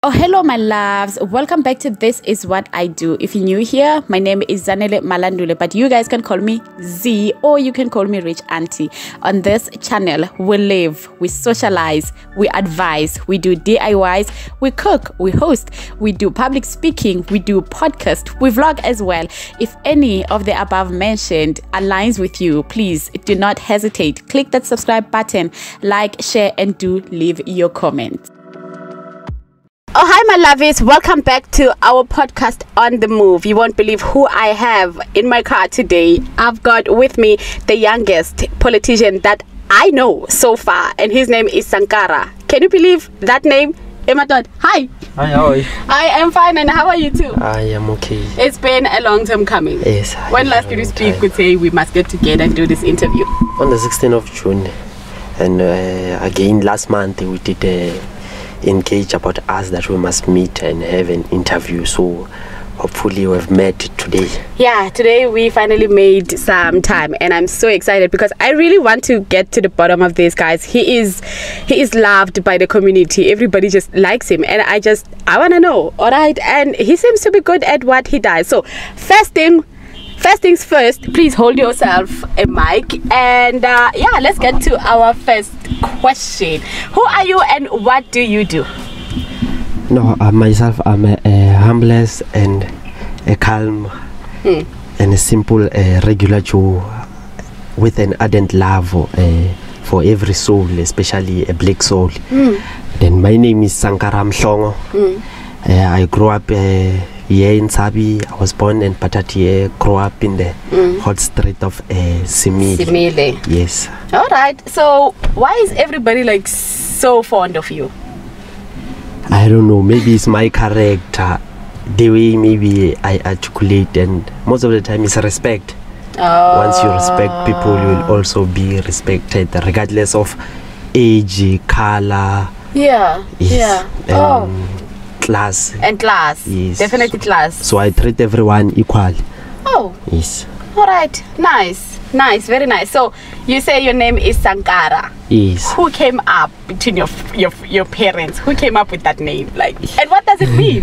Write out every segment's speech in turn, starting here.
Oh, hello, my loves. Welcome back to This Is What I Do. If you're new here, my name is Zanele Malandule, but you guys can call me Z or you can call me Rich Auntie. On this channel, we live, we socialize, we advise, we do DIYs, we cook, we host, we do public speaking, we do podcast, we vlog as well. If any of the above mentioned aligns with you, please do not hesitate. Click that subscribe button, like, share, and do leave your comment. Oh, hi, my lovies. Welcome back to our podcast On The Move. You won't believe who I have in my car today. I've got with me the youngest politician that I know so far, and his name is Sankara. Can you believe that name? Emadot, hi. Hi, how are you? I am fine, and how are you too? I am okay. It's been a long time coming. Yes. When last did we speak, could say we must get together and do this interview? On the 16th of June. And again, last month we did engage about us that we must meet and have an interview, so hopefully we've met today. Yeah, today we finally made some time, and I'm so excited because I really want to get to the bottom of this, guys. He is loved by the community. Everybody just likes him, and I want to know. All right, and he seems to be good at what he does. So first things first, please hold yourself a mic, and yeah, let's get to our first question. Who are you and what do you do? No, myself, I'm a humblest and a calm and a simple regular Joe with an ardent love for every soul, especially a black soul. Then my name is Sankara Mhlongo. I grew up here in Sabi. I was born in Patati, grew up in the hot street of Simile. Yes. All right. So why is everybody like so fond of you? I don't know. Maybe it's my character, the way maybe I articulate, and most of the time it's respect. Once you respect people, you will also be respected, regardless of age, color. Yeah. Yes. Class. And class. Yes. Definitely class. So I treat everyone equal. Oh. Yes. All right. Nice, very nice. So you say your name is Sankara. Yes. Who came up between your parents? Who came up with that name? Like, and what does it mean?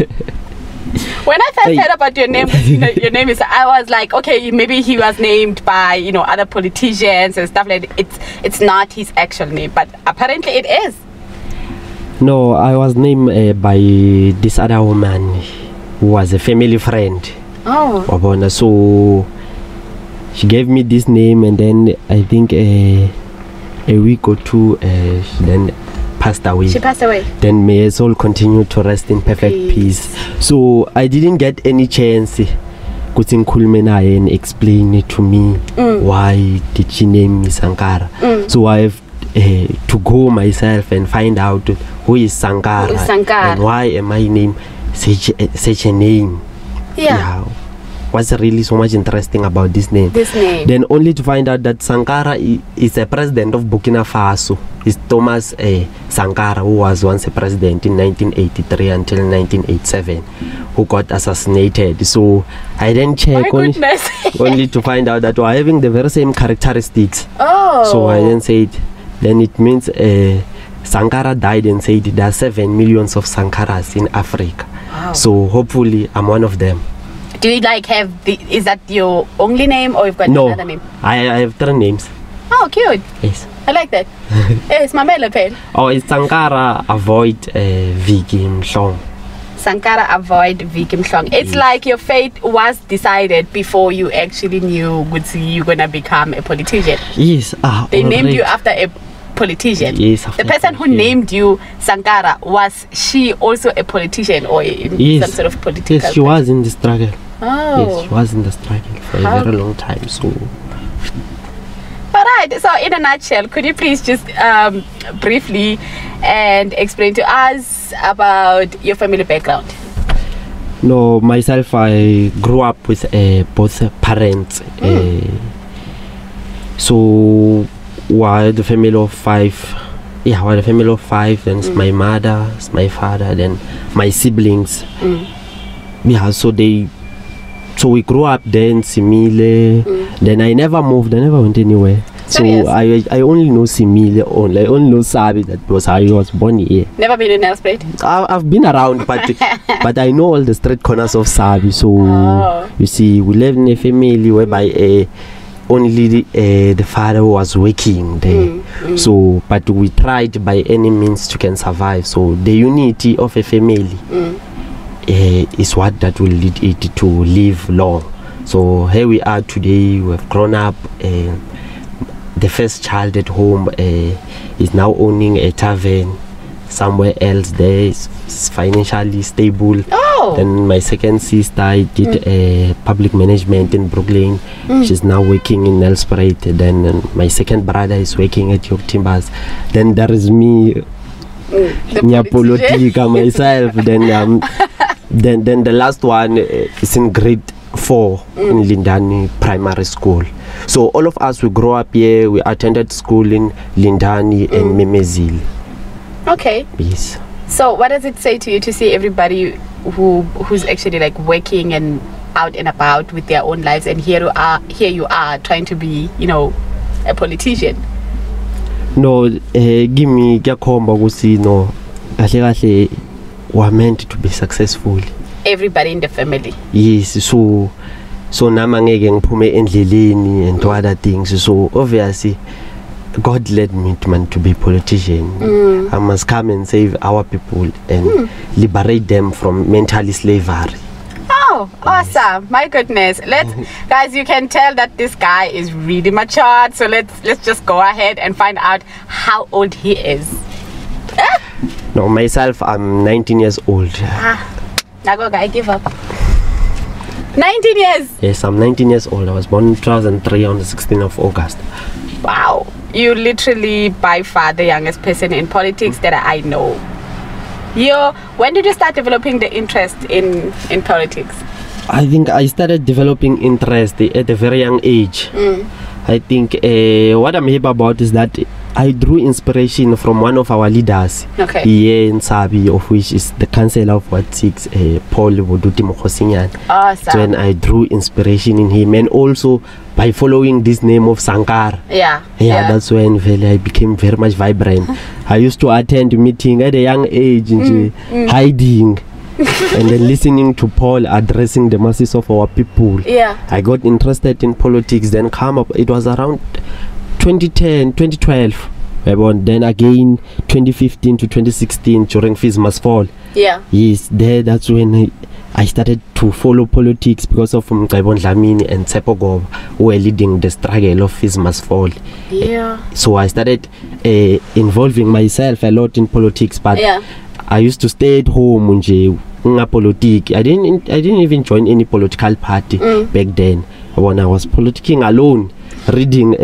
When I first heard about your name, your name is, I was like, okay, maybe he was named by other politicians and stuff like that. It's not his actual name, but apparently it is. No, I was named by this other woman who was a family friend. Oh. So she gave me this name, and then I think a week or two she then passed away. She passed away. Then may her soul continue to rest in perfect peace. So I didn't get any chance and explain it to me why did she name me Sankara. So I have to go myself and find out who is Sankara, and why am I named such a name. Yeah. What's really so much interesting about this name? Then only to find out that Sankara is a president of Burkina Faso. It's Thomas Sankara, who was once a president in 1983 until 1987, who got assassinated. So I then check only to find out that we're having the very same characteristics. So I then said, then it means Sankara died and said there are 7 million of Sankaras in Africa. Wow. So hopefully I'm one of them. Do you like have is that your only name, or you've got another name? I have 3 names. Oh, cute. Yes. I like that. It's my pen. Oh, it's Sankara avoid Vicky Mhlongo. Sankara avoid Vicky Mhlongo. It's like your fate was decided before you actually knew you're gonna become a politician. Yes. They named you after a politician. Yes. The person who named you Sankara, was she also a politician or in some sort of political? Yes, she was in the struggle. Oh. Yes, she was in the struggle for a very long time. So. Alright, so in a nutshell, could you please just briefly and explain to us about your family background? No, myself, I grew up with both parents. So we're the family of 5. Yeah, we're the family of 5. Then it's my mother, it's my father, then my siblings. Yeah, so we grew up there in Simile. Then I never moved. I never went anywhere. So I only know Simile only. I only know Sabi, that was how he was born here. Never been in Nelspruit? I've been around, but but I know all the street corners of Sabi. So you see, we live in a family whereby only the father was working there. So, but we tried by any means to can survive. So the unity of a family is what that will lead it to live long. So here we are today. We have grown up. The first child at home is now owning a tavern somewhere else. There is financially stable. Then my second sister did public management in Brooklyn. She's now working in Nelspruit. Then my second brother is working at York Timbers. Then there is me, Politica myself. Then the last one is in grade 4 in Lindani Primary School. So all of us, we grow up here. We attended school in Lindani and Memezile. Okay. Yes. So what does it say to you to see everybody who's actually like working and out and about with their own lives, and here you are trying to be, you know, a politician? No, give me Gakomba Gusi, no. Kahle we're meant to be successful. Everybody in the family. Yes, so namangeke ngiphume endleleni and other things. So obviously God led me to be a politician. I must come and save our people and liberate them from mental slavery. Oh, awesome. My goodness. Guys, you can tell that this guy is really matured. So let's just go ahead and find out how old he is. No, myself, I'm 19 years old. Nago guy, give up. 19 years? Yes, I'm 19 years old. I was born in 2003 on the 16th of August. Wow. You literally by far the youngest person in politics that I know. When did you start developing the interest in politics? I think I started developing interest at a very young age. I think what I'm happy about is that I drew inspiration from one of our leaders here in Sabi, of which is the councillor of Ward 6, Paul Boduti Mokhosinyan. Awesome. So when I drew inspiration in him, and also by following this name of Sankara. Yeah, that's when I became very much vibrant. I used to attend meeting at a young age, hiding. And then listening to Paul addressing the masses of our people. I got interested in politics. Then it was around 2010, 2012. Then again 2015 to 2016 during Fees Must Fall. Yes, that's when I started to follow politics because of Mqaibon Dlamini and Tsepogo, who were leading the struggle of Fees Must Fall. So I started involving myself a lot in politics, but I used to stay at home politics. I didn't even join any political party back then. When I was politicking alone, reading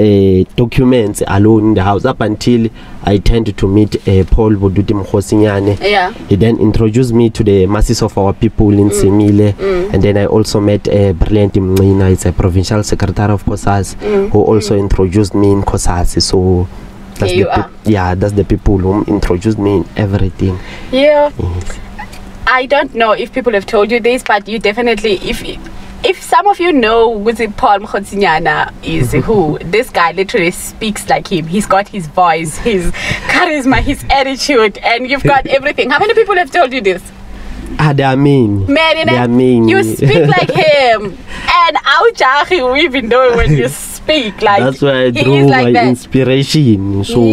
documents alone in the house, up until I tended to meet Paul Boduti Mokhosinyan. He then introduced me to the masses of our people in Simile. And then I also met Brilliant Mhlongo, it's a provincial secretary of COSAS, who also introduced me in COSAS. So that's the people who introduced me in everything. Yes. I don't know if people have told you this, but you definitely, if some of you know who Paul Mokhosinyan is, who this guy literally speaks like him. He's got his voice, his charisma, his attitude, and you've got everything. How many people have told you this? They are mean. You speak like him, and Aujahi, we even know when you speak like. That's why I drew my inspiration. So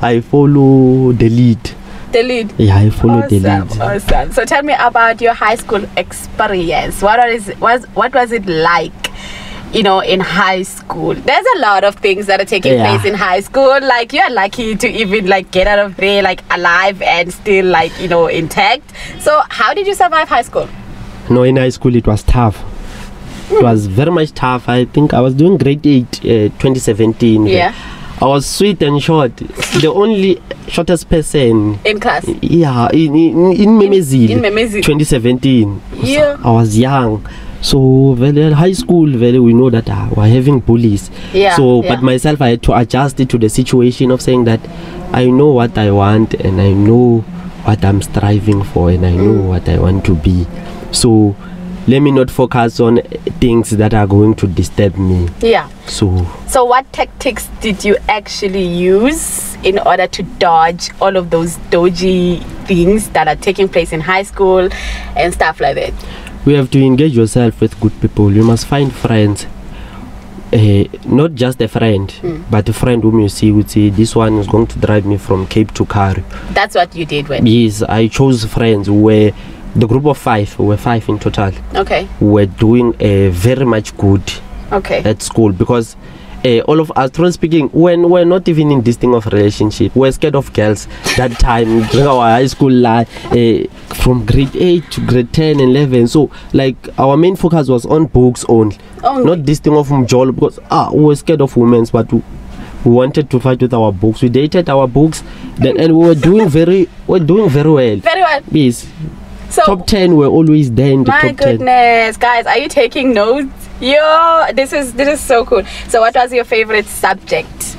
I follow the lead. Yeah, I follow the lead. Awesome. So tell me about your high school experience. What was it like, you know, in high school? There's a lot of things that are taking place in high school. Like, you're lucky to even like get out of there like alive and still like, you know, intact. So how did you survive high school? No, in high school it was tough. It was very much tough. I think I was doing grade 8 2017. I was sweet and short. The only shortest person in class. In Memezile. 2017. I was young. So high school, we know that we're having bullies. But myself, I had to adjust it to the situation of saying that I know what I want and I know what I'm striving for and I know what I want to be. So let me not focus on things that are going to disturb me. Yeah. So what tactics did you actually use in order to dodge all of those dodgy things that are taking place in high school and stuff like that? We have to engage yourself with good people. You must find friends. Not just a friend, but a friend whom you see would say, this one is going to drive me from Cape to Kari. That's what you did when? Yes, I chose friends who were the group of 5. We were 5 in total. Okay. We were doing very much good at school, because all of us, truly speaking, we're not even in this thing of relationship. We're scared of girls that time during our high school life, from grade 8 to grade 10 and 11. So like our main focus was on books only. Not this thing of mjolo, because we were scared of women, but we wanted to fight with our books. We dated our books, then, and we were doing very well. Very well. Yes. So top 10 were always there in the top 10. My goodness, guys, are you taking notes? Yo, this is so cool. So what was your favorite subject?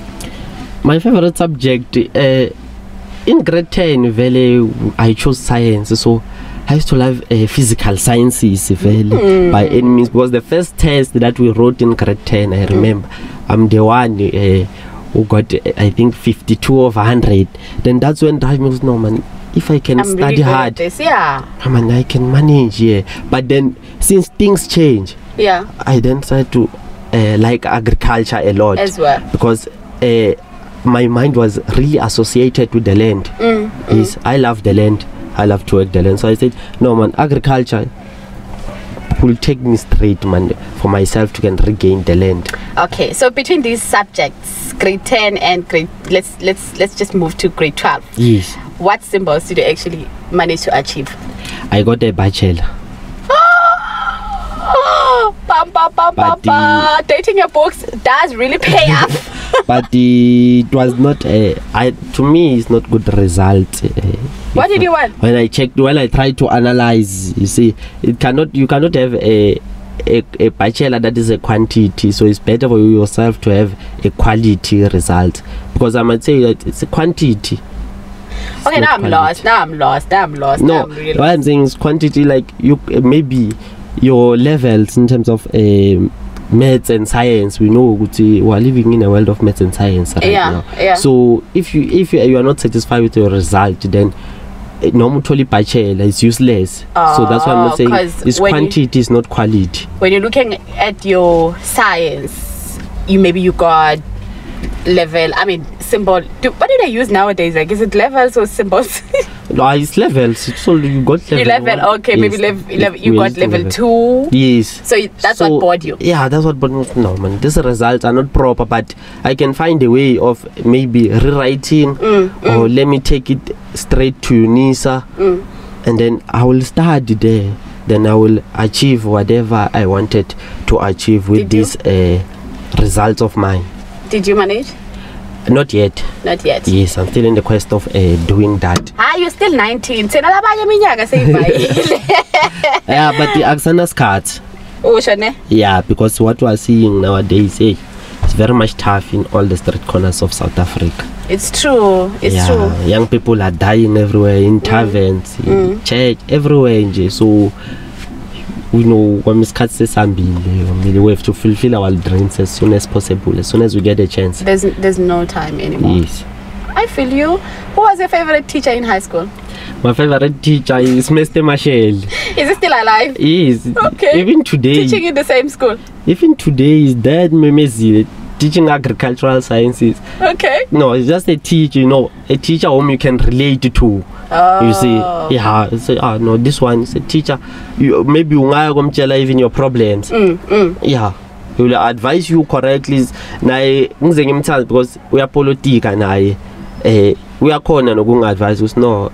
My favorite subject, in grade 10, I chose science. So I used to love physical sciences by any means, because the first test that we wrote in grade 10, I remember, I'm the one who got, I think, 52 of 100. Then that's when drive me was, no man, if I can study really hard, this, yeah, I can manage. Yeah. But then since things change, I then started to like agriculture a lot as well, because my mind was really associated with the land. Yes, I love the land. I love to work the land. So I said, no man, agriculture will take me straight, man, for myself to can regain the land. Okay, so between these subjects, grade 10 and grade, let's just move to grade 12. Yes. What symbols did you actually manage to achieve? I got a bachelor. Dating your books does really pay off. But it was not to me it's not good result. What did you want? When I tried to analyze, you see, you cannot have a bachelor that is a quantity, so it's better for you yourself to have a quality result, because I might say that it's a quantity. Okay, now I'm lost. No, what I'm saying is quantity, like you maybe your levels in terms of maths and science. We know we are living in a world of maths and science right now. Yeah. So if you are not satisfied with your result, then normally bachelor is useless. So that's why I'm saying it's quantity, is not quality. When you're looking at your science, you got level, symbol. What do they use nowadays? Like, is it levels or symbols? No, it's levels. So you got level. You level, okay, yes. Maybe you got level 2. Yes. So that's what bored you. Yeah, that's what bored me. No man, these results are not proper, but I can find a way of maybe rewriting, or let me take it straight to UNISA, and then I will start there. Then I will achieve whatever I wanted to achieve with these results of mine. Did you manage? Not yet. Not yet. Yes, I'm still in the quest of doing that. You're still 19. Yeah, but the Aksana's cards. Oh, Shane. Yeah, because what we are seeing nowadays, it's very much tough in all the street corners of South Africa. It's true. It's true. Young people are dying everywhere, in taverns, in church, everywhere. So we know when we have to fulfill our dreams as soon as possible, as soon as we get a chance. There's no time anymore. Yes. I feel you. Who was your favorite teacher in high school? My favorite teacher is Mr. Marshall. Is he still alive? Yes. Okay. Even today. Teaching in the same school? Even today, his dad, Memezi, teaching agricultural sciences. Okay. No, it's just a teacher, a teacher whom you can relate to. You see, say, no, this one is a teacher. Maybe you even your problems. Yeah, he will advise you correctly. Because we are politica, we are corner no advise us. No,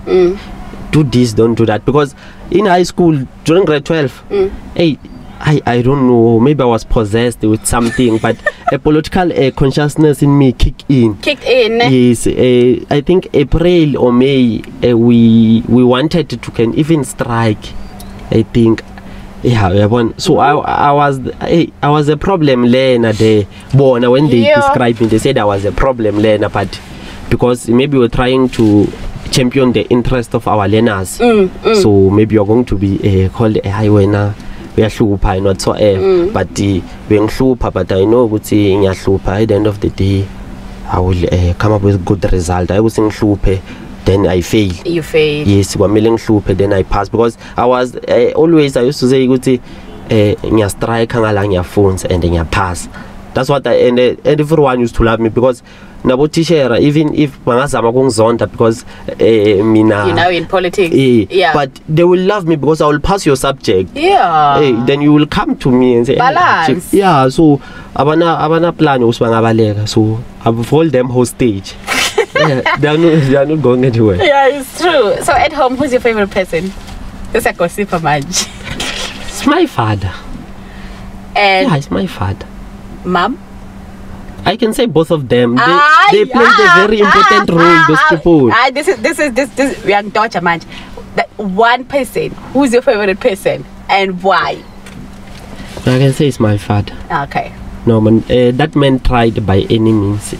do this, don't do that. Because in high school during grade 12, I don't know, maybe I was possessed with something, but a political consciousness in me kicked in. Yes, I think April or May, we wanted to can even strike, I think. So I was a problem learner there. But when they described me, they said I was a problem learner, but because maybe we're trying to champion the interest of our learners. So maybe you're going to be called a high winner. uyahlupha and whatsoever but bengihlupha but I know ukuthi ngiyahlupha at the end of the day I will come up with good result. I was ngihluphe then I fail. You fail. Yes, kwamele ngihluphe then I pass because I used to say ukuthi ngiya strike ngala ngiyafunza and ngiyapass. That's what and everyone used to love me because nabo teacher even if bangazama ukungizonda because mina you know in politics but they will love me because I will pass your subject then you will come to me and say balance so abana plan usibangabaleka so I will hold them hostage. They are not going anywhere. It's true. So at home, who's your favorite person? It's a gossip much. It's my father. And it's my father. Mom? I can say both of them. They played a very important role. Those people. This we are Dutch man. That one person. Who's your favorite person and why? I can say it's my father. Okay. No man, that man tried by any means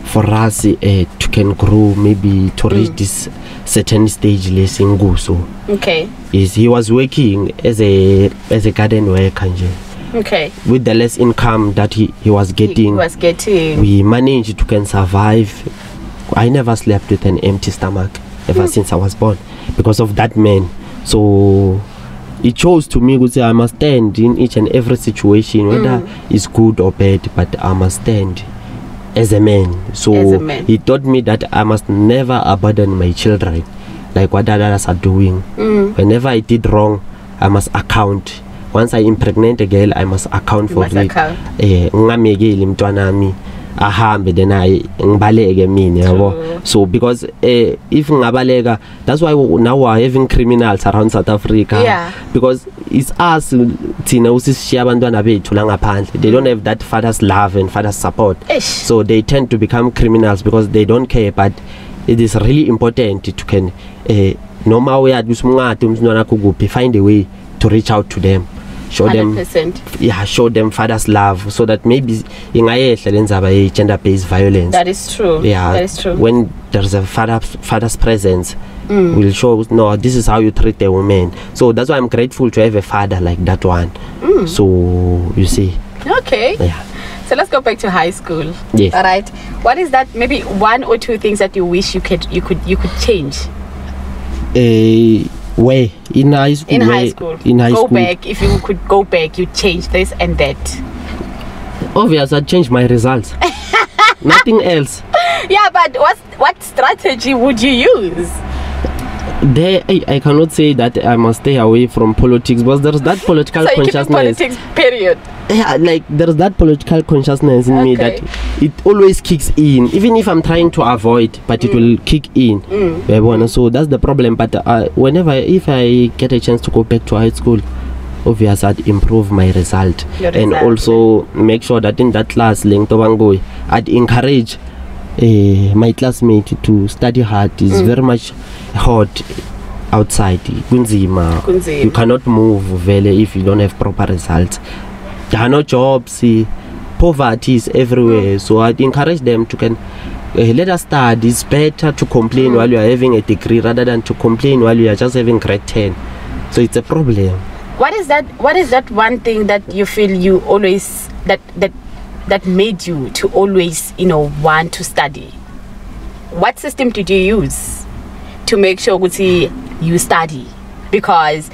for us to can grow, maybe to reach this certain stage less in Guso. Okay. Yes, he was working as a garden worker. Okay. With the less income that he was getting, we managed to can survive. I never slept with an empty stomach ever since I was born because of that man. So it chose to me I must stand in each and every situation, whether it's good or bad, but I must stand as a man. So he taught me that I must never abandon my children like what others are doing. Whenever I did wrong, I must account. Once I impregnate a girl, I must account for it. Ngamegeli mntwanami ahambe then I ngibaleke mina. So because if ngabaleka, that's why now we're having criminals around South Africa. Because it's us thina usishiya abantwana bethu la ngaphandle. They don't have that father's love and father's support. So they tend to become criminals because they don't care. But it is really important to can noma uyathi usimngadi umntwana kuphi, find a way to reach out to them. Show 100%. them show them father's love so that maybe ingayehla lenzaba gender-based violence. That is true. That is true. When there's a father's presence, will show no, this is how you treat a woman. So that's why I'm grateful to have a father like that one. So you see. Okay. So let's go back to high school. Yes. All right. What is that? Maybe one or two things that you wish you could change. Where in high school? In high school. Go back. If you could go back, you change this and that. Obviously, I'd change my results. Nothing else. Yeah, but what strategy would you use? There, I cannot say that I must stay away from politics, but there's that political so consciousness. Politics, period. Yeah, like there's that political consciousness in me that it always kicks in, even if I'm trying to avoid, but it will kick in. So that's the problem. But if I get a chance to go back to high school, obviously I'd improve my result and also make sure that in that class, I'd encourage my classmate to study hard. It's very much hard outside. Kunzima. You cannot move vele if you don't have proper results. There are no jobs. Poverty is everywhere. So I'd encourage them to can let us study. It's better to complain while you are having a degree rather than to complain while you are just having grade 10. So it's a problem. What is that one thing that you feel you always that made you to always want to study? What system did you use to make sure you study? Because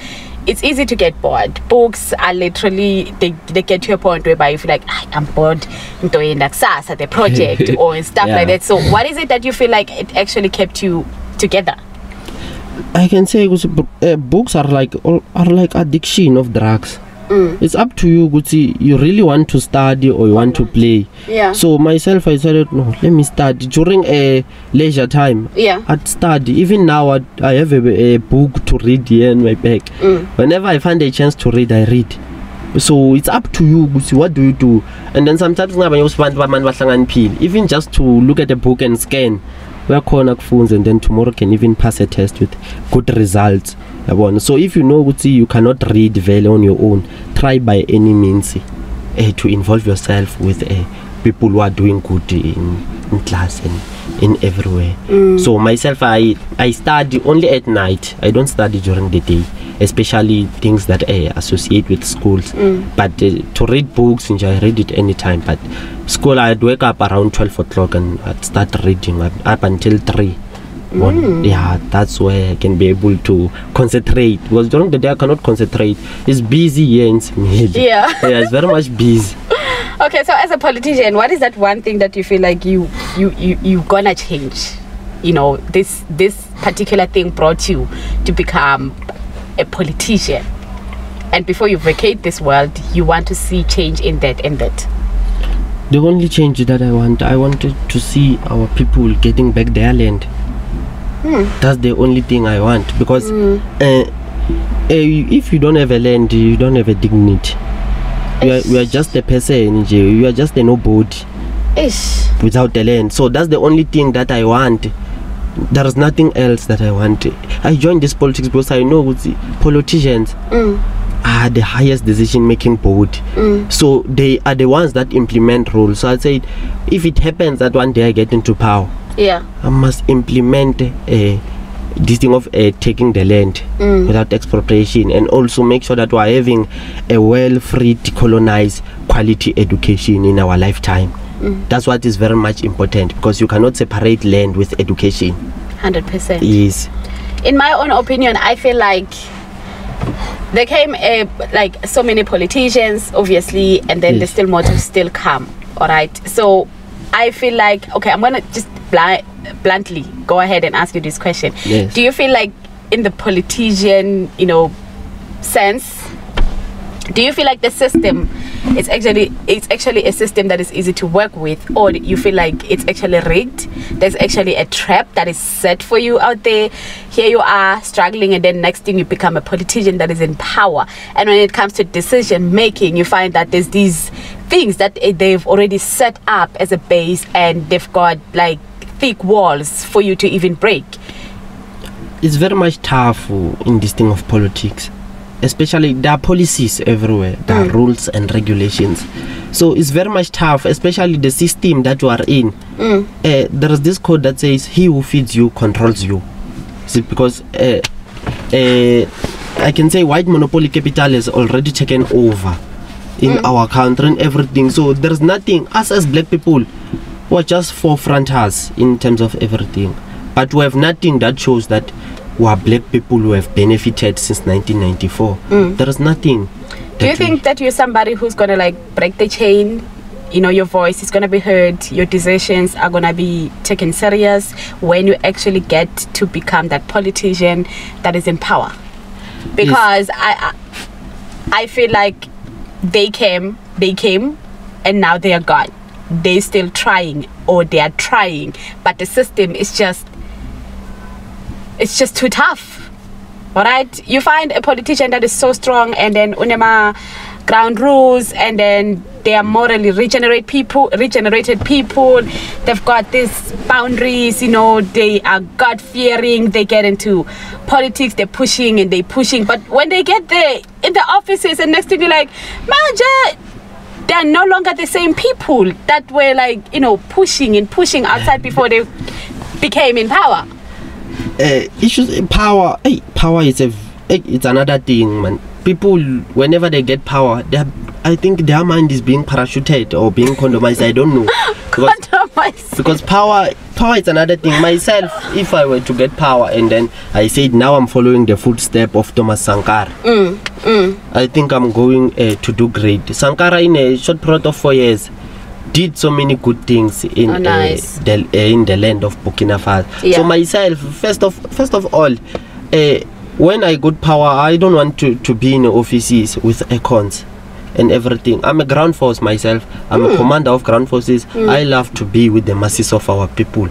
it's easy to get bored. Books are literally they get to a point whereby you feel like I'm bored at the project or stuff like that. So what is it that you feel like it actually kept you together? I can say books are like addiction of drugs. It's up to you, Gucci. You really want to study or you want to play. So myself, I said, no, let me study during a leisure time. I'd study. Even now, I have a book to read here in my bag. Whenever I find a chance to read, I read. So it's up to you, Gucci. What do you do? And then sometimes even just to look at a book and scan, and then tomorrow can even pass a test with good results. So if you know Gucci, you cannot read well on your own, try by any means to involve yourself with people who are doing good in class and in everywhere. So myself, I study only at night. I don't study during the day, especially things that I associate with schools. But to read books, I read it anytime. But school, I'd wake up around 12 o'clock and I'd start reading up until 3. Yeah, that's where I can be able to concentrate, because during the day I cannot concentrate. It's busy here in Smith. Yeah. Yeah, it's very much busy. Okay, so as a politician, what is that one thing that you feel like you gonna change? You know, this particular thing brought you to become a politician, and before you vacate this world, you want to see change in that and that. The only change that I wanted to see our people getting back their land. That's the only thing I want, because if you don't have a land, you don't have a dignity. You are just a person, you are just a nobody without a land. So that's the only thing that I want. There is nothing else that I want. I joined this politics because I know politicians are the highest decision making body. So they are the ones that implement rules. So I said, if it happens that one day I get into power, I must implement this thing of taking the land without expropriation, and also make sure that we are having a well-free, decolonized, quality education in our lifetime. That's what is very much important, because you cannot separate land with education. 100%. Yes. In my own opinion, I feel like there came like so many politicians, obviously, and then there's still more to still come. All right. So I feel like, okay, I'm gonna just bluntly go ahead and ask you this question. Yes. Do you feel like in the politician, sense, do you feel like the system it's actually a system that is easy to work with, or you feel like it's actually rigged? There's actually a trap that is set for you out there. Here you are struggling, and then next thing you become a politician that is in power, and when it comes to decision making, you find that there's these things that they've already set up as a base, and they've got like thick walls for you to even break. It's very much tough in this thing of politics. Especially there are policies everywhere, there are rules and regulations, so it's very much tough, especially the system that you are in. There is this code that says he who feeds you controls you. See, because I can say white monopoly capital has already taken over in our country and everything, so there's nothing, us as black people who are just forefronters in terms of everything, but we have nothing that shows that we are black people who have benefited since 1994. There is nothing. Do you think that you're somebody who's gonna like break the chain? Your voice is gonna be heard, your decisions are gonna be taken serious when you actually get to become that politician that is in power? Because I feel like they came and now they are gone. They're still trying, or they are trying, but the system is just too tough. All right, you find a politician that is so strong, and then unema ground rules, and then they are morally regenerated people. They've got these boundaries, they are God-fearing. They get into politics, they're pushing, but when they get there in the offices, and next thing you're like, Manja, they're no longer the same people that were like pushing outside before they became in power. Issues power. Power is it's another thing, man. People, whenever they get power, I think their mind is being parachuted or being condomised. I don't know. Because power is another thing. Myself, if I were to get power and then I said now I'm following the footstep of Thomas Sankara, I think I'm going to do great. Sankara, in a short period of 4 years, did so many good things in the land of Burkina Faso. So myself, first of all, when I got power, I don't want to be in offices with icons and everything. I'm a ground force myself. I'm a commander of ground forces. I love to be with the masses of our people.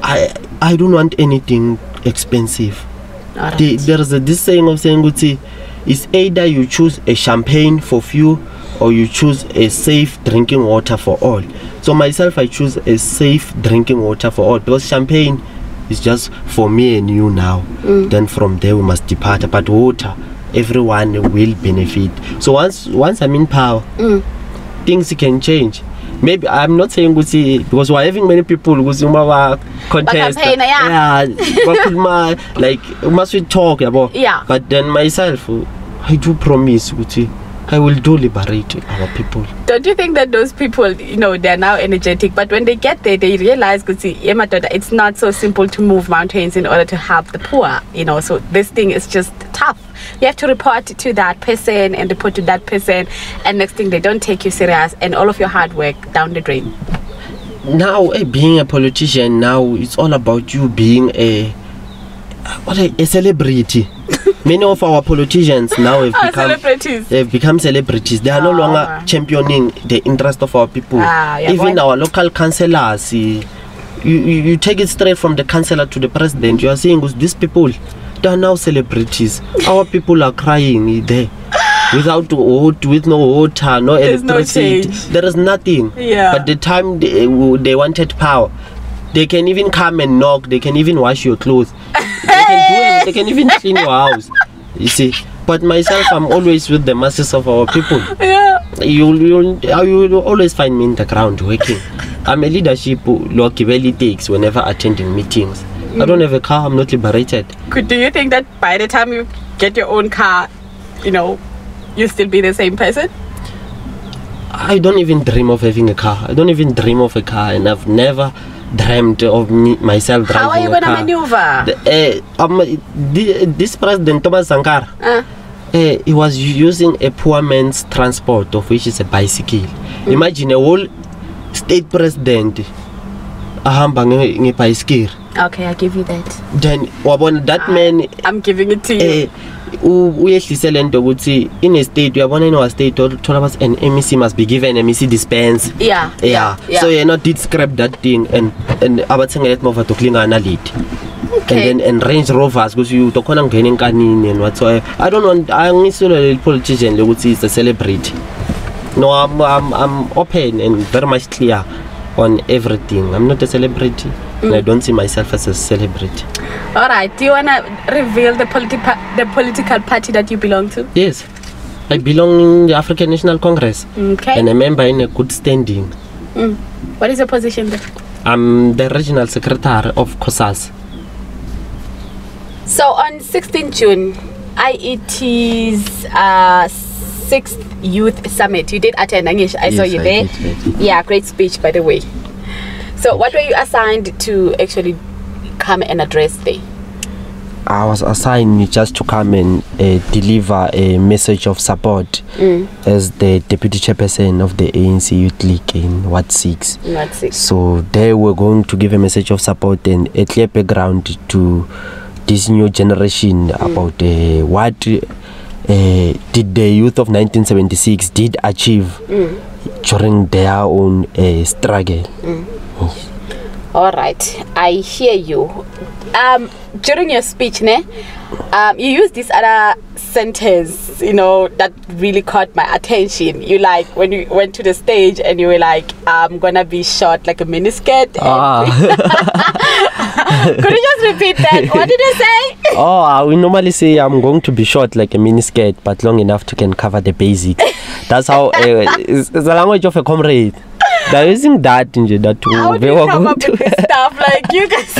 I don't want anything expensive. There is this saying of saying, it's either you choose a champagne for few, or you choose a safe drinking water for all. So myself, I choose a safe drinking water for all, because champagne is just for me and you now. Then from there we must depart. But water, everyone will benefit. So once I'm in power, things can change. maybe I'm not saying because we're having many people who contest. Like must we talk about? Yeah. But then myself, I do promise I will do liberate our people. Don't you think that those people, they're now energetic, but when they get there, they realize, it's not so simple to move mountains in order to help the poor, so this thing is just tough. You have to report to that person and report to that person, and next thing they don't take you serious, and all of your hard work down the drain. Now, being a politician, now it's all about you being a celebrity. Many of our politicians now have become celebrities. They are no longer championing the interest of our people. Even our local councillors, you take it straight from the councillor to the president. You are saying these people, they are now celebrities. Our people are crying there. With no water, no electricity, there is nothing. But the time they wanted power, they can even come and knock. They can even wash your clothes. They can even clean your house. You see. But myself, I'm always with the masses of our people. You will always find me in the ground working. I'm a leadership Loki really takes whenever attending meetings. I don't have a car. I'm not liberated. Do you think that by the time you get your own car, you'll still be the same person? I don't even dream of having a car. I don't even dream of a car, and I've never dreamt of myself driving a car. How are you going to maneuver? This president, Sankara, he was using a poor man's transport, of which is a bicycle. Imagine a whole state president a bicycle. Okay, I give you that. Then that man, I'm giving it to you. In a state, in our state, told us an MEC must be given MEC dispense. So you not did scrap that thing and about saying let move to clean an lead. And Range Rovers because you talk on gaining and whatsoever. I don't want. I'm a politician. They would see it's a celebrity. No, I'm open and very much clear on everything. I'm not a celebrity. And I don't see myself as a celebrity. Alright, do you want to reveal the political party that you belong to? Yes, I belong in the African National Congress. Okay. And a member in a good standing. What is your position there? I'm the regional secretary of COSAS. So on 16 June, IET's 6th Youth Summit, you did attend, I saw you there. Yeah, great speech, by the way. So what were you assigned to actually come and address there? I was assigned just to come and deliver a message of support as the deputy chairperson of the ANC Youth League in Ward 6. So they were going to give a message of support and a clear background to this new generation about what did the youth of 1976 did achieve during their own struggle. All right, I hear you. During your speech, you used this other sentence, that really caught my attention. You when you went to the stage and you were like, I'm gonna be short like a miniskirt. Could you just repeat that? What did you say? We normally say I'm going to be short like a miniskirt, but long enough to can cover the basics. That's how it's the language of a comrade. They're using that how do you come up with this stuff? Like you guys.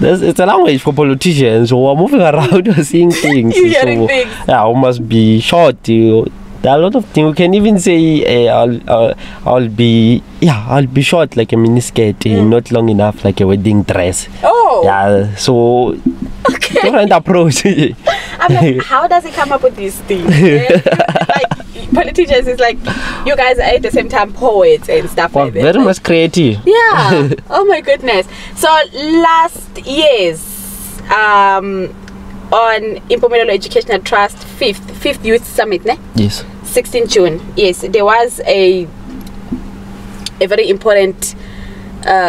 It's a language for politicians who are moving around and seeing things. Hearing things. Yeah, we must be short. There are a lot of things. We can even say I'll be short like a miniskirt, not long enough like a wedding dress. Oh. Yeah. So different approach. I'm like, how does he come up with these things? Politicians is like, you guys are at the same time poets and stuff like that. Very much creative. Yeah. Oh my goodness. So last year's on Mhlongo Educational Trust 5th Youth Summit, ne? Yes. 16 June. Yes, there was a very important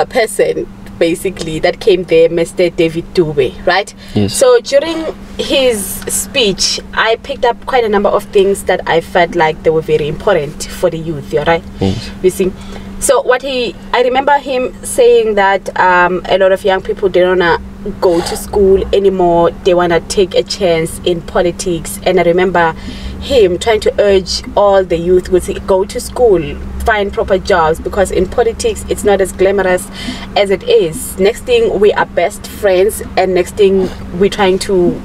person basically that came there, Mr. David Dube, right? Yes. So during his speech, I picked up quite a number of things that I felt like they were very important for the youth, right? Yes. You see. So I remember him saying that a lot of young people, they don't want to go to school anymore. They want to take a chance in politics. And I remember him trying to urge all the youth to go to school, find proper jobs, because in politics it's not as glamorous as it is. Next thing, we are best friends, and next thing, we're trying to,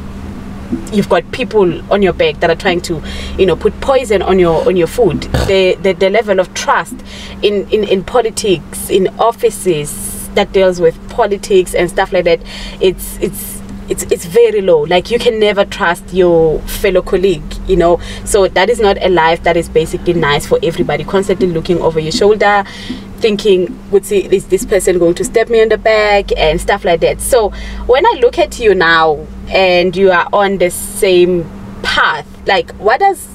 you've got people on your back that are trying to, you know, put poison on your food. The level of trust in politics, in offices that deals with politics and stuff like that, it's very low. Like, you can never trust your fellow colleague, you know. So that is not a life that is basically nice for everybody. Constantly looking over your shoulder, thinking, would see, is this person going to step me on the back and stuff like that. So when I look at you now and you are on the same path, like, what does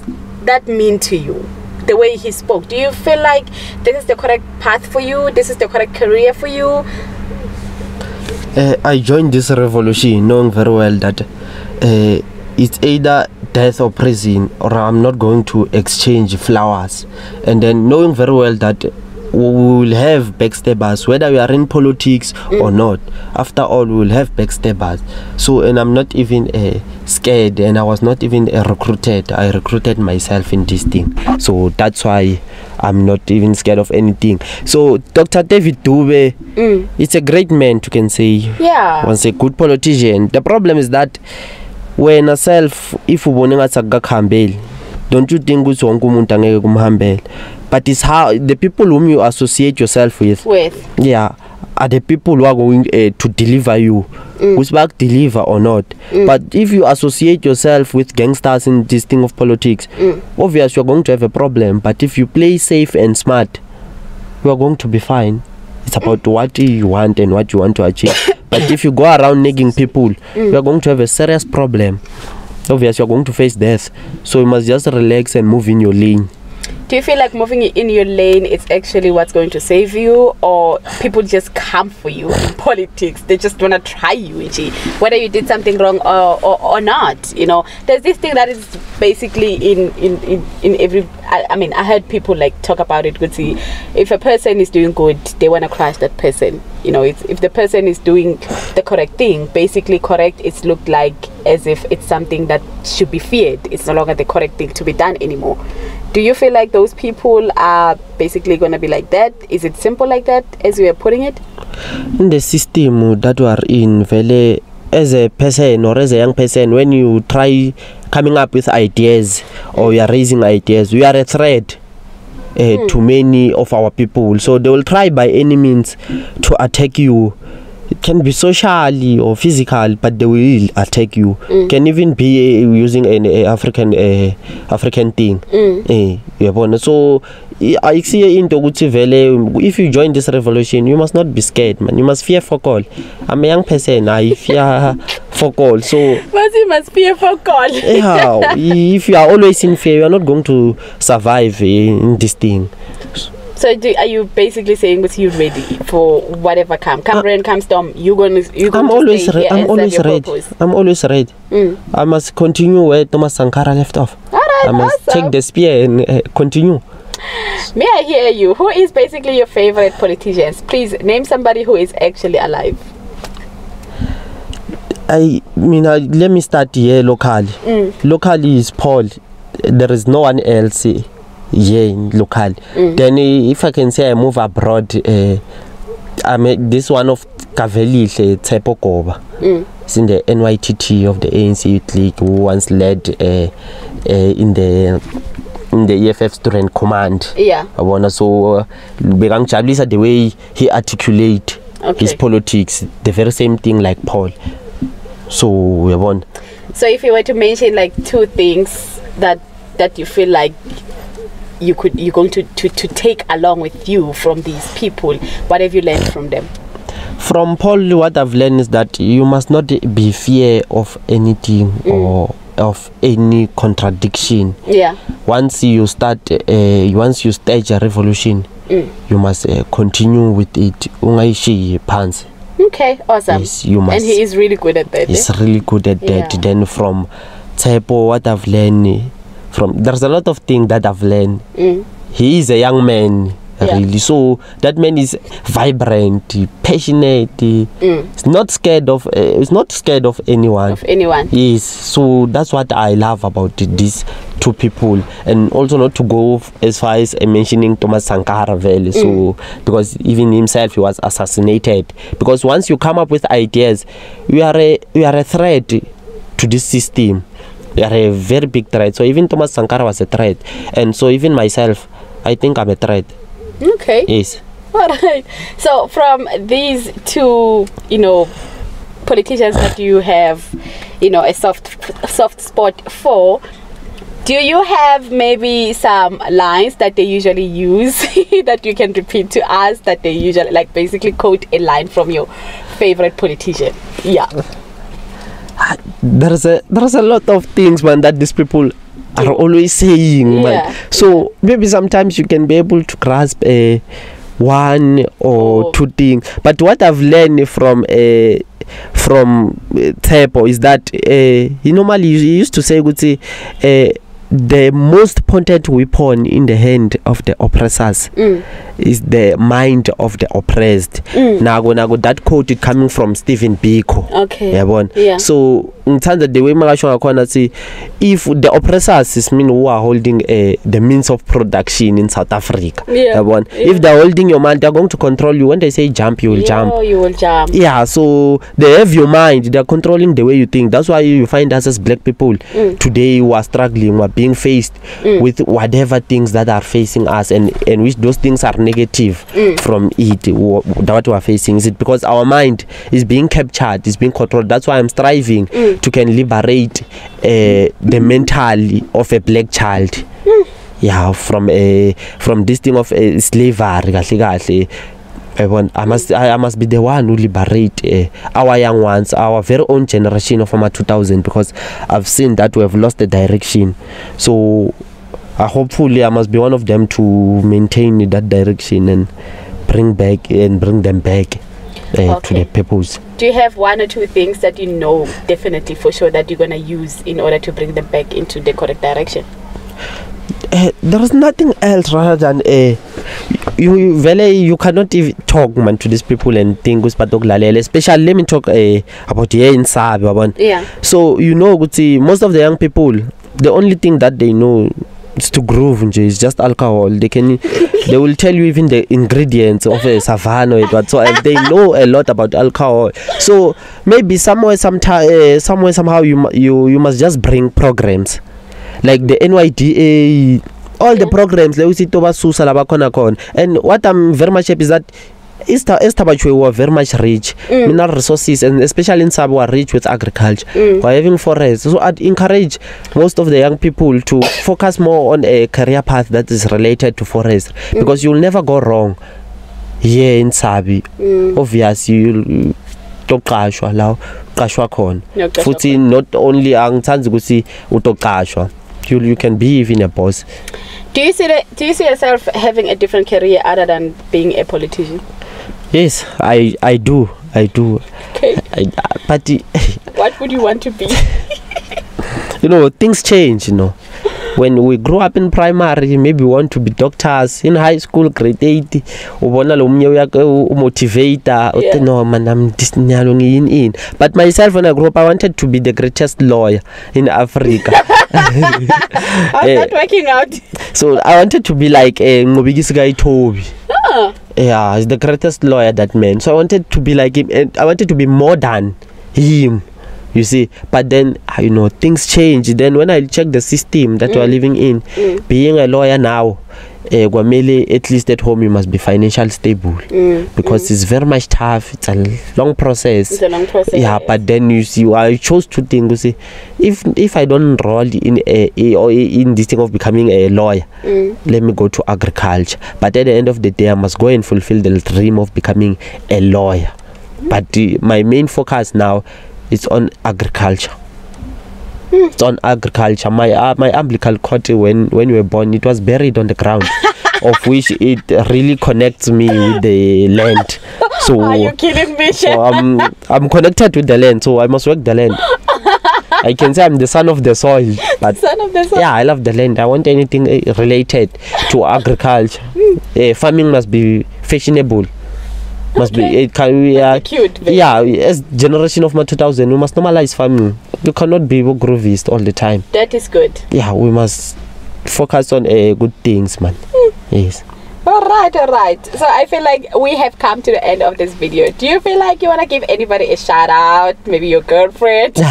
that mean to you? The way he spoke, do you feel like this is the correct path for you? This is the correct career for you? I joined this revolution knowing very well that it's either death or prison, or I'm not going to exchange flowers. And then knowing very well that we will have backstabbers, whether we are in politics or not. After all, we will have backstabbers. So, and I'm not even scared, and I was not even recruited. I recruited myself in this thing. So that's why I'm not even scared of anything. So Dr. David Dube, it's a great man, you can say. Yeah. Was a good politician. The problem is that when yourself, if you want to don't you think it's one but it's how the people whom you associate yourself with, yeah, are the people who are going to deliver you, who's back deliver or not. But if you associate yourself with gangsters in this thing of politics, obviously you're going to have a problem. But if you play safe and smart, you are going to be fine. It's about what you want and what you want to achieve. But if you go around nagging people, you are going to have a serious problem. Obviously you're going to face death. So you must just relax and move in your lane. Do you feel like moving in your lane is actually what's going to save you, or people just come for you in politics? They just want to try you, whether you did something wrong or not, you know? There's this thing that is basically in every, I mean, I heard people like talk about it. Good, see, if a person is doing good, they want to crush that person. You know, if the person is doing the correct thing, basically correct, it's looked like as if it's something that should be feared. It's no longer the correct thing to be done anymore. Do you feel like those people are basically going to be like that? Is it simple like that, as we are putting it? In the system that we are in, as a person or as a young person, when you try coming up with ideas or you are raising ideas, we are a threat to many of our people. So they will try by any means to attack you. It can be socially or physical, but they will attack you. Can even be using an African thing. So I see into if you join this revolution, you must not be scared, man. You must fear for call. I'm a young person. I fear for call. So but you must fear for call. Yeah, if you are always in fear, you are not going to survive in this thing. So are you basically saying that you're ready for whatever come rain, come storm, you're going to I'm always stay here I'm and always serve your ready. purpose? I'm always ready. I must continue where Thomas Sankara left off. Alright, I must awesome. take the spear and continue. May I hear you? Who is basically your favorite politicians? Please name somebody who is actually alive. I mean, let me start here locally. Locally is Paul. There is no one else here in local. Then if I can say I move abroad, I'm this one of Kavelile Tsepokoba. It's in the NYTT of the ANC Youth League, who once led in the EFF Student Command. Yeah. So Begang Chablisa, the way he articulate his politics, the very same thing like Paul. So we won. So if you were to mention like two things that you feel like you're going to take along with you from these people, what have you learned from them? From Paul, what I've learned is that you must not be fear of anything or of any contradiction. Yeah. Once you start, once you stage a revolution, you must continue with it. Okay, awesome. Yes, you must. And he is really good at that. He's really good at that. Then from Tsepo, what I've learned there's a lot of things that I've learned. He is a young man really. So that man is vibrant, passionate. It's not scared of anyone. Yes. So that's what I love about these two people, and also not to go as far as mentioning Thomas Sankara Valley. So because even himself, he was assassinated. Because once you come up with ideas, you are a threat to this system. You are a very big threat. So even Thomas Sankara was a threat, and so even myself, I think I'm a threat. Okay. Yes. All right. So from these two, politicians that you have, a soft spot for, do you have maybe some lines that they usually use that you can repeat to us, that they usually, like, basically quote a line from your favorite politician? Yeah. There's a lot of things, man, that these people are always saying, man. So maybe sometimes you can be able to grasp one or two things. But what I've learned from Tepo is that he normally used to say, the most potent weapon in the hand of the oppressors is the mind of the oppressed. Nago that quote is coming from Stephen Biko. Okay. Yeah. So in terms of the way I say, if the oppressors is mean who are holding the means of production in South Africa, if they're holding your mind, they're going to control you. When they say jump, you will jump. You will jump. Yeah. So they have your mind. They're controlling the way you think. That's why you find us as black people today who are struggling, who are being faced with whatever things that are facing us, and which those things are negative from it. What we are facing, is it because our mind is being captured, is being controlled? That's why I'm striving to can liberate the mentality of a black child, from this thing of slavery. I must be the one who liberate our young ones, our very own generation of 2000, because I've seen that we have lost the direction. So hopefully I must be one of them to maintain that direction and bring them back to the peoples. Do you have one or two things that you know definitely for sure that you're going to use in order to bring them back into the correct direction? There is nothing else rather than you cannot even talk, man, to these people and think especially let me talk about here in Sabi. So most of the young people, the only thing that they know is to groove, is just alcohol. They will tell you even the ingredients of a savannah, so they know a lot about alcohol. So maybe somehow you must just bring programs like the NYDA, all the programs. And what I'm very much happy is that Estabachu were very much rich, mineral resources, and especially in Sab were rich with agriculture. We're having forests. So I'd encourage most of the young people to focus more on a career path that is related to forest, because you'll never go wrong here in Sabi. Obviously, you'll toqashwa la qashwa khona. Futhi not only angithandi ukuthi utoqashwa, you can be even a boss. Do you see yourself having a different career other than being a politician? Yes, I do. Okay. But what would you want to be? Things change. When we grow up in primary, maybe we want to be doctors. In high school, grade 8, ubona lo mnye motivator. No man, I'm this in. But myself, when I grew up, I wanted to be the greatest lawyer in Africa. How's that working out? So I wanted to be like Ngobigisi guy Toby. Yeah, he's the greatest lawyer, that man. So I wanted to be like him, and I wanted to be more than him. You see, but then things change. Then when I check the system that we are living in, being a lawyer now, at least at home you must be financially stable, because it's very much tough. It's a long process. Yeah, but then you see, I chose to think. You see, if I don't enroll in this thing of becoming a lawyer, let me go to agriculture. But at the end of the day, I must go and fulfill the dream of becoming a lawyer. But my main focus now, it's on agriculture. It's on agriculture. My umbilical cord, when we were born, it was buried on the ground, of which it really connects me with the land. So are you kidding me? So I'm connected with the land, so I must work the land. I can say I'm the son of the soil, but Son of the soil. yeah, I love the land. I want anything related to agriculture. Farming must be fashionable. Must be it can be cute. Baby. Yeah, as generation of my 2000, we must normalize farming. You cannot be grovist all the time. That is good. Yeah, we must focus on good things, man. Yes. All right. So I feel like we have come to the end of this video. Do you feel like you want to give anybody a shout out? Maybe your girlfriend? Family.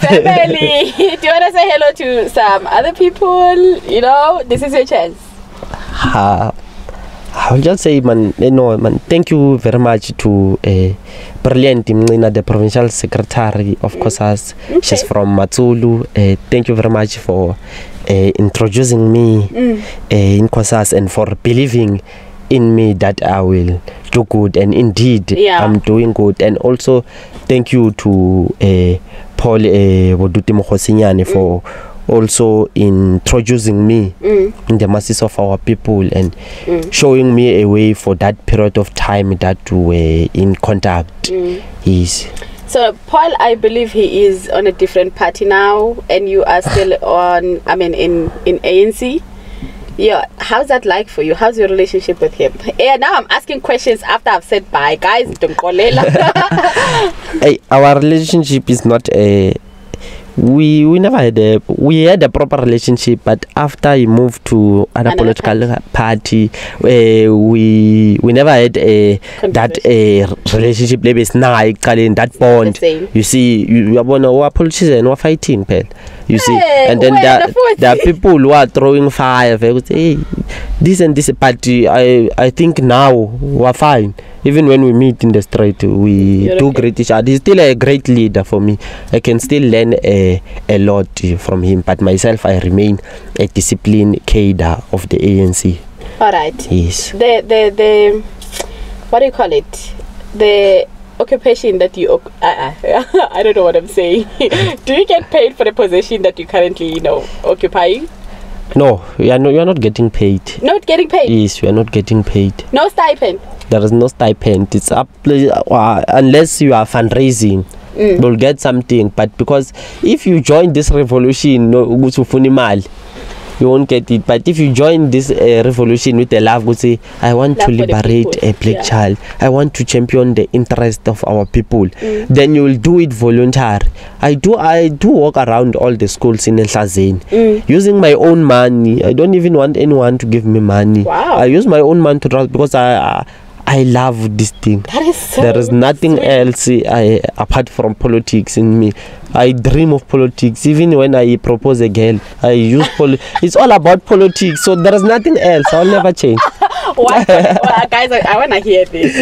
Do you want to say hello to some other people? You know, this is your chance. I'll just say, man, thank you very much to Brilliant Mhlongo, the provincial secretary of COSAS. Okay. She's from Matsulu. Thank you very much for introducing me in COSAS and for believing in me that I will do good, and indeed I'm doing good. And also thank you to Paul Boduti Mokhosinyane for also introducing me in the masses of our people and showing me a way for that period of time that we were in contact. Yes. So Paul, I believe he is on a different party now, and you are still on, I mean, in ANC. Yeah, how's that like for you? How's your relationship with him? Yeah, now I'm asking questions after I've said bye, guys. Don't call Hey, our relationship is not a. We never had a proper relationship, but after he moved to other political party, we never had that relationship. Maybe it's now in that bond. You see, you are politicians who are fighting, you see, and then there are people who are throwing fire. They would say, hey, this and this party. I think now we're fine. Even when we meet in the street, we do greet each other. He's still a great leader for me. I can still learn a lot from him. But myself, I remain a disciplined cadre of the ANC. All right. Yes. The what do you call it? The occupation that you I don't know what I'm saying. Do you get paid for the position that you currently, occupying? No, you are not getting paid. Not getting paid? Yes, you are not getting paid. No stipend? There is no stipend. It's up unless you are fundraising. You'll get something. But because if you join this revolution, you won't get it. But if you join this revolution with a love, go say, I want to liberate a black child. I want to champion the interest of our people. Then you will do it voluntarily. I do walk around all the schools in Nhlazeni using my own money. I don't even want anyone to give me money. Wow. I use my own money to trust because I love this thing. That is so there is nothing sweet. else apart from politics in me. I dream of politics. Even when I propose a girl, I use it's all about politics. So there is nothing else. I'll never change. What, guys, I want to hear this.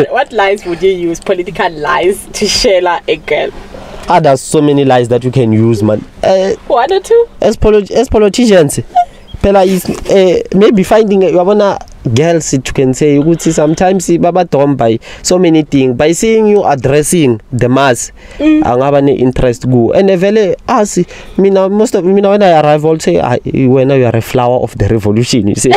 What lies would you use, political lies, to share a girl? There's so many lies that you can use, man. One or two? As politicians, Pela is maybe finding you wanna girls, you can say you could see sometimes baba don't by so many things. By seeing you addressing the mass, angabane interest go. And very most of me when I arrive, I'll say when you are a flower of the revolution, you say.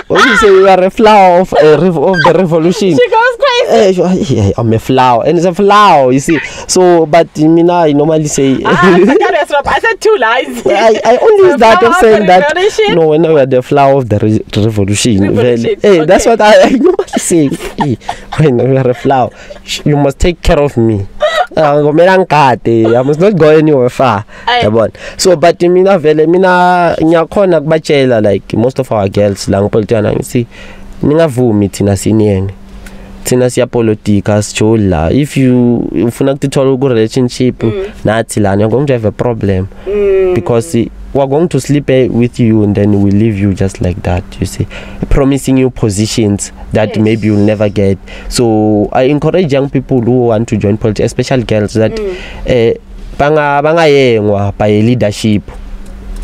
When you say you are a flower of the revolution, she goes crazy. Yeah, I'm a flower, and it's a flower, you see. So, but I normally say. I said two lies. I only use that of saying that. No, when you are the flower of the revolution. Hey, that's what I normally say. When you are a flower, you must take care of me. I must not go anywhere far. So, but like most of our girls, lang Politian, you see, ningavumi thina siniyeng. Thina siya politika sijola. If you ufuna ukuthola a good relationship, nathi lana you're going to have a problem because we're going to sleep with you and then we leave you just like that, you see, promising you positions that maybe you'll never get. So I encourage young people who want to join politics, especially girls, that bangayengwa by leadership.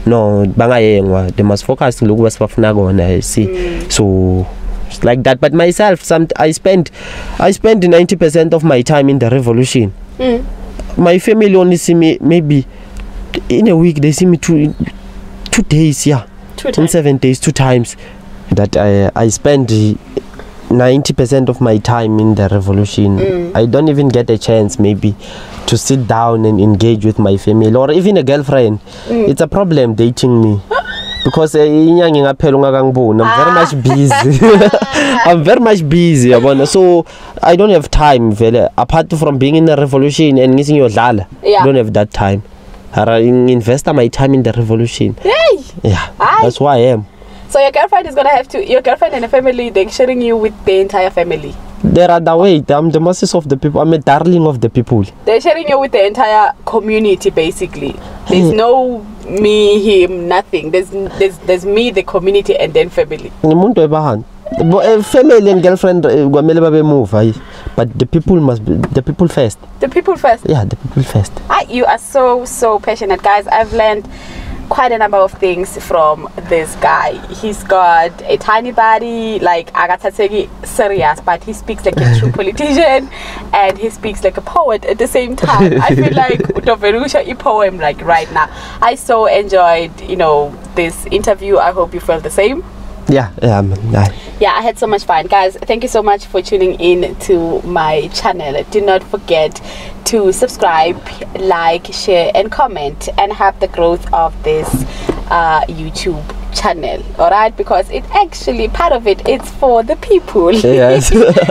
No, they must focus on what they see. So it's like that. But myself, I spend 90% of my time in the revolution. My family only see me maybe in a week. They see me two days, in 7 days, 2 times. That I spend 90% of my time in the revolution. I don't even get a chance maybe to sit down and engage with my family or even a girlfriend. It's a problem dating me. Because I'm very much busy. I'm very much busy. So I don't have time. Apart from being in the revolution and missing your dala, I don't have that time. I invest my time in the revolution. Yeah, that's why I am. So your girlfriend is gonna have to. Your girlfriend and the family, they're sharing you with the entire family. They're the way. I'm the masses of the people. I'm a darling of the people. They're sharing you with the entire community, basically. There's no me, him, nothing. There's me, the community, and then family. Family and girlfriend move, but the people must be the people first. The people first. Yeah, the people first. You are so passionate, guys. I've learned quite a number of things from this guy. He's got a tiny body, like Agatategi serious, but he speaks like a true politician and he speaks like a poet at the same time. I feel like Utoverusha a poem like right now. I so enjoyed, this interview. I hope you felt the same. Yeah, I had so much fun, guys. Thank you so much for tuning in to my channel. Do not forget to subscribe, like, share and comment and help the growth of this YouTube channel, all right? Because it actually, part of it's for the people. Yes.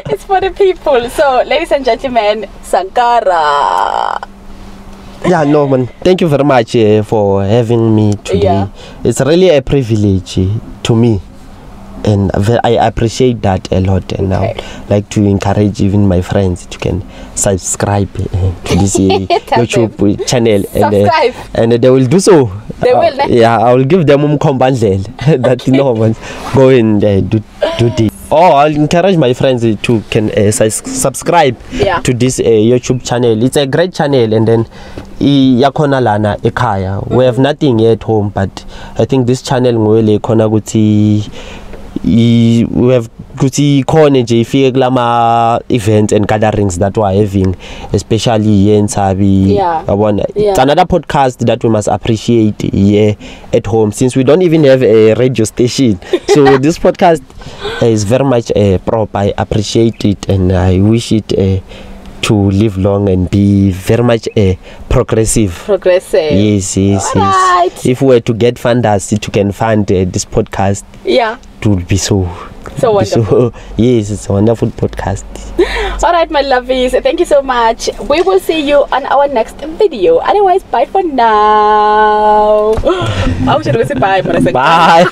It's for the people. So ladies and gentlemen, Sankara. Yeah, Norman, thank you very much for having me today. It's really a privilege to me. And I appreciate that a lot, and I would like to encourage even my friends to can subscribe to this YouTube channel, and they will do so. They will. Yeah, I will give them that go and do this. I'll encourage my friends to can subscribe to this YouTube channel. It's a great channel, and then yakona lana ekaya. We have nothing here at home, but I think this channel ngwele kona guti. We have events and gatherings that we're having, especially here in Sabi. It's another podcast that we must appreciate here at home, since we don't even have a radio station. So this podcast is very much proper. I appreciate it, and I wish it to live long and be very much progressive. Yes. Right. If we were to get funders to can fund this podcast, it would be so wonderful. Yes, it's a wonderful podcast. All right, my lovies, thank you so much. We will see you on our next video. Otherwise, bye for now. How should we say bye? Bye.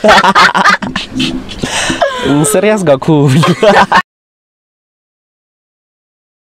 Serious, Gaku.